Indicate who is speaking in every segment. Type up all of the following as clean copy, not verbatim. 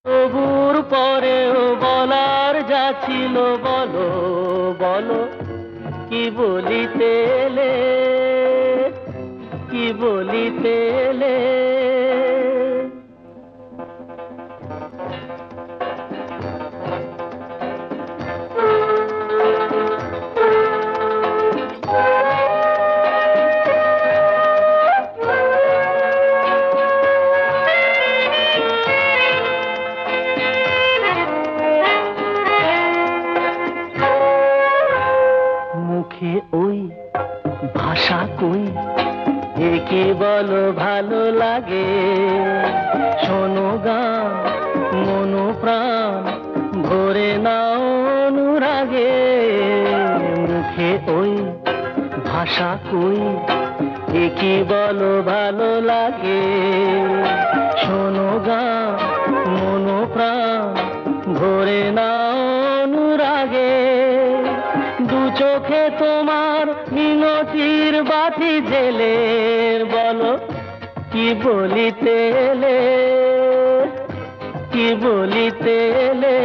Speaker 1: তবুর পরেও বলার যা ছিল বলো বলো, কি বলিতে এলে, কি বলিতে এলে। মুখে ওই ভাষা কই, একে বলো ভালো লাগে। শোনো গান মনো প্রাণ ভরে নাও অনুরাগে। মুখে ওই ভাষা কই, একে বলো ভালো লাগে। শোনো গান মনো প্রাণ ভরে নাও অনুরাগে। দু চোখে তোমার মিনতির বাতি জেলে বলো, কি বলিতে এলে, কি বলিতে এলে।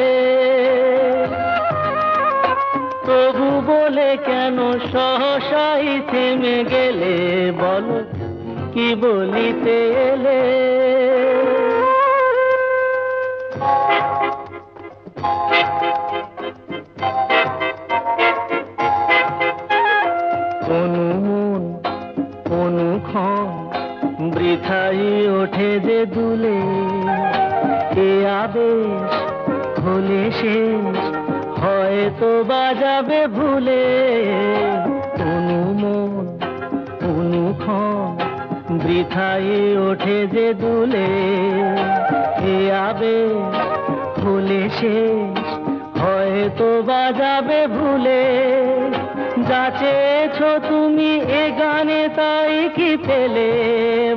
Speaker 1: তবু বলে কেন সহসাই থেমে গেলে বলো, কি বলিতে এলে। অনুমন অনুক্ষণ বৃথাই ওঠে যে দুলে। এ আবেশ হলে শেষ হয়তো বাজাবে ভুলে। অনুমন অনুক্ষণ বৃথাই ওঠে যে দুলে। এ আবেশ হলে শেষ হয়তো বাজাবে ভুলে। যা চেয়েছো তুমি এ গানে তাই কি পেলে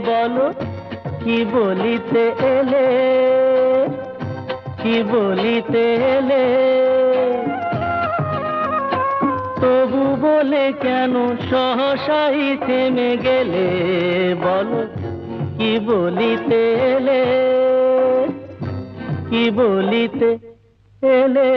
Speaker 1: বলো, কি বলিতে এলে, কি বলিতে এলে। তবু বলে কেন সহসাই থেমে গেলে বলো, কি বলিতে এলে, কি বলিতে এলে।